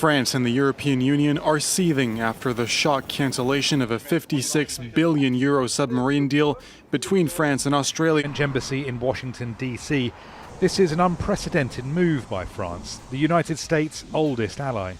France and the European Union are seething after the shock cancellation of a €56 billion submarine deal between France and Australia. Embassy in Washington, D.C. This is an unprecedented move by France, the United States' oldest ally.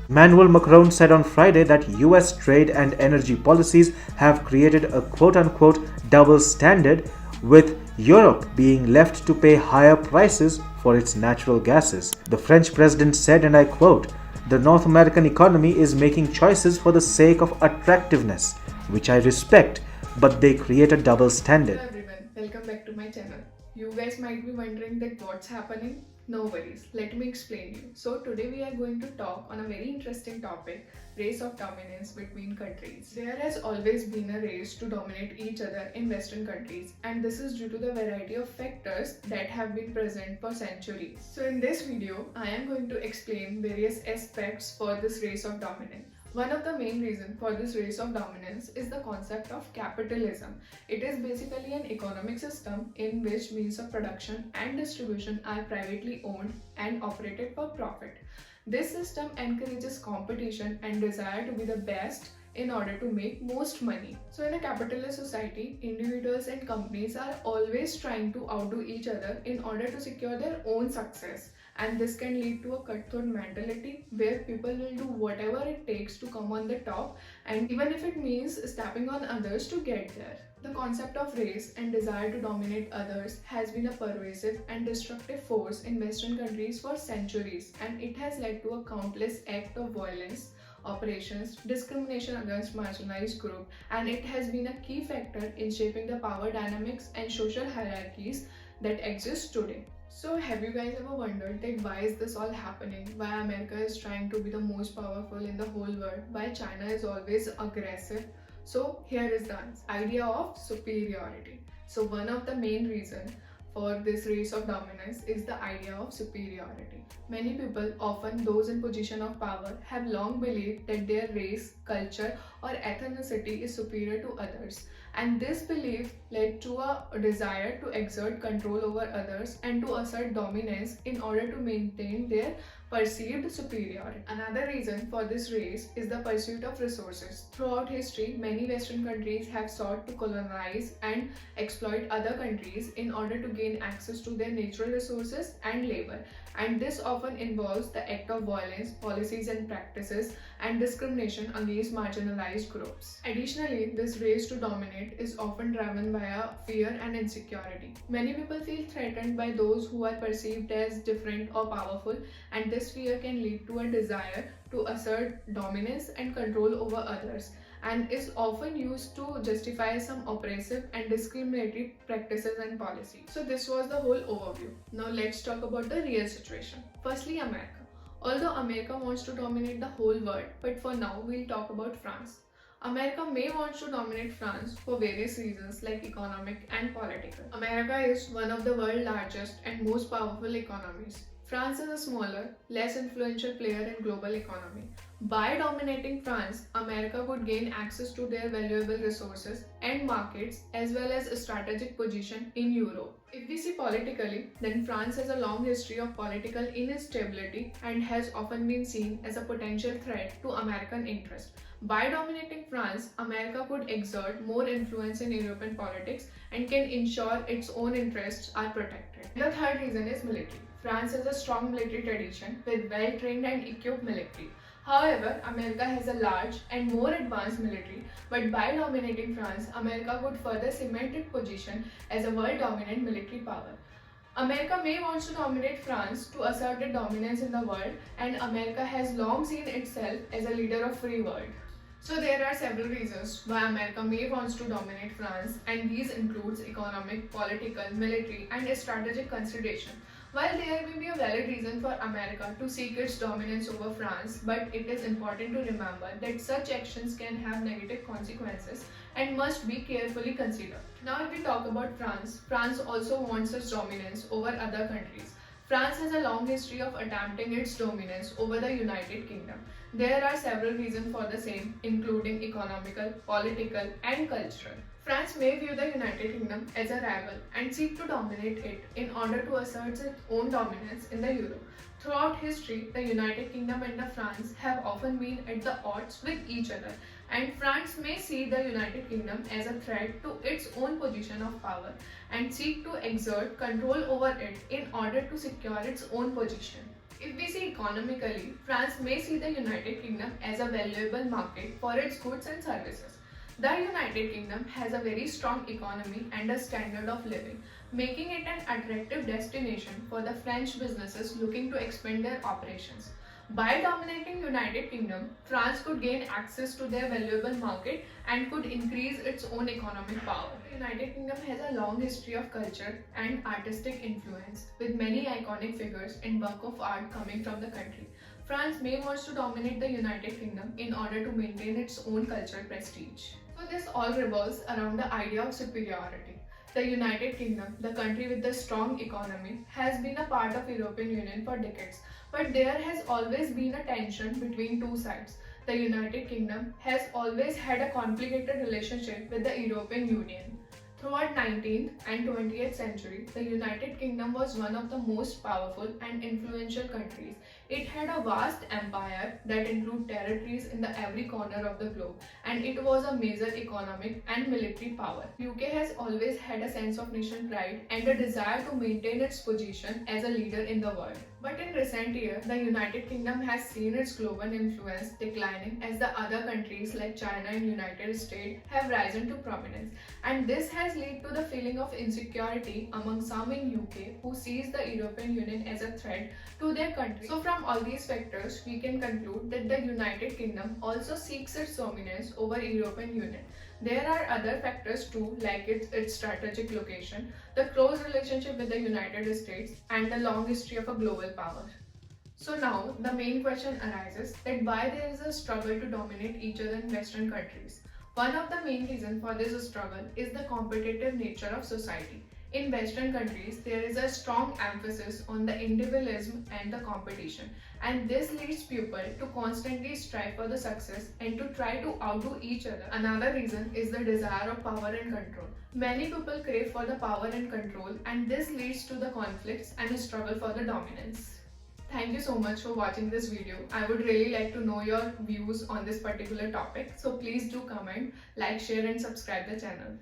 Emmanuel Macron said on Friday that US trade and energy policies have created a quote-unquote double standard, with Europe being left to pay higher prices for its natural gases. The French president said, and I quote, "The North American economy is making choices for the sake of attractiveness, which I respect, but they create a double standard." Hello everyone, welcome back to my channel. You guys might be wondering that what's happening? No worries, let me explain you. So today we are going to talk on a very interesting topic, race of dominance between countries. There has always been a race to dominate each other in Western countries, and this is due to the variety of factors that have been present for centuries. So in this video, I am going to explain various aspects for this race of dominance. One of the main reasons for this race of dominance is the concept of capitalism. It is basically an economic system in which means of production and distribution are privately owned and operated for profit. This system encourages competition and desire to be the best in order to make most money. So in a capitalist society, individuals and companies are always trying to outdo each other in order to secure their own success. And this can lead to a cutthroat mentality where people will do whatever it takes to come on the top, and even if it means stepping on others to get there. The concept of race and desire to dominate others has been a pervasive and destructive force in Western countries for centuries, and it has led to a countless acts of violence, operations, discrimination against marginalized groups, and it has been a key factor in shaping the power dynamics and social hierarchies that exist today. So have you guys ever wondered that why is this all happening? Why America is trying to be the most powerful in the whole world, while China is always aggressive? So here is the answer. Idea of superiority. So one of the main reasons for this race of dominance is the idea of superiority. Many people, often those in position of power, have long believed that their race, culture or ethnicity is superior to others, and this belief led to a desire to exert control over others and to assert dominance in order to maintain their perceived superiority. Another reason for this race is the pursuit of resources. Throughout history, many Western countries have sought to colonize and exploit other countries in order to gain access to their natural resources and labor, and this often involves the act of violence, policies and practices, and discrimination against marginalized groups. Additionally, this race to dominate is often driven by a fear and insecurity. Many people feel threatened by those who are perceived as different or powerful, and this fear can lead to a desire to assert dominance and control over others, and is often used to justify some oppressive and discriminatory practices and policies. So this was the whole overview. Now let's talk about the real situation. Firstly, America. Although America wants to dominate the whole world, but for now we'll talk about France. America may want to dominate France for various reasons like economic and political. America is one of the world's largest and most powerful economies. France is a smaller, less influential player in global economy. By dominating France, America would gain access to their valuable resources and markets as well as a strategic position in Europe. If we see politically, then France has a long history of political instability and has often been seen as a potential threat to American interests. By dominating France, America could exert more influence in European politics and can ensure its own interests are protected. The third reason is military. France has a strong military tradition with well-trained and equipped military. However, America has a large and more advanced military, but by dominating France, America would further cement its position as a world-dominant military power. America may want to dominate France to assert its dominance in the world, and America has long seen itself as a leader of free world. So there are several reasons why America may wants to dominate France, and these includes economic, political, military and strategic consideration. While there may be a valid reason for America to seek its dominance over France, but it is important to remember that such actions can have negative consequences and must be carefully considered. Now if we talk about France, France also wants its dominance over other countries. France has a long history of attempting its dominance over the United Kingdom. There are several reasons for the same, including economical, political, and cultural. France may view the United Kingdom as a rival and seek to dominate it in order to assert its own dominance in the Euro. Throughout history, the United Kingdom and the France have often been at the odds with each other, and France may see the United Kingdom as a threat to its own position of power and seek to exert control over it in order to secure its own position. If we see economically, France may see the United Kingdom as a valuable market for its goods and services. The United Kingdom has a very strong economy and a standard of living, making it an attractive destination for the French businesses looking to expand their operations. By dominating United Kingdom, France could gain access to their valuable market and could increase its own economic power. The United Kingdom has a long history of culture and artistic influence, with many iconic figures and work of art coming from the country. France may want to dominate the United Kingdom in order to maintain its own cultural prestige. So this all revolves around the idea of superiority. The United Kingdom, the country with the strong economy, has been a part of European Union for decades, but there has always been a tension between two sides. The United Kingdom has always had a complicated relationship with the European Union. Throughout 19th and 20th century, the United Kingdom was one of the most powerful and influential countries. It had a vast empire that included territories in every corner of the globe, and it was a major economic and military power. UK has always had a sense of nation pride and a desire to maintain its position as a leader in the world. But in recent years, the United Kingdom has seen its global influence declining as the other countries like China and United States have risen to prominence, and this has led to the feeling of insecurity among some in UK who sees the European Union as a threat to their country. So from all these factors, we can conclude that the United Kingdom also seeks its dominance over European Union. There are other factors too, like its strategic location, the close relationship with the United States, and the long history of a global power. So now the main question arises that why there is a struggle to dominate each other in Western countries. One of the main reasons for this struggle is the competitive nature of society. In Western countries, there is a strong emphasis on the individualism and the competition, and this leads people to constantly strive for the success and to try to outdo each other. Another reason is the desire of power and control. Many people crave for the power and control, and this leads to the conflicts and the struggle for the dominance. Thank you so much for watching this video. I would really like to know your views on this particular topic, so please do comment, like, share and subscribe the channel.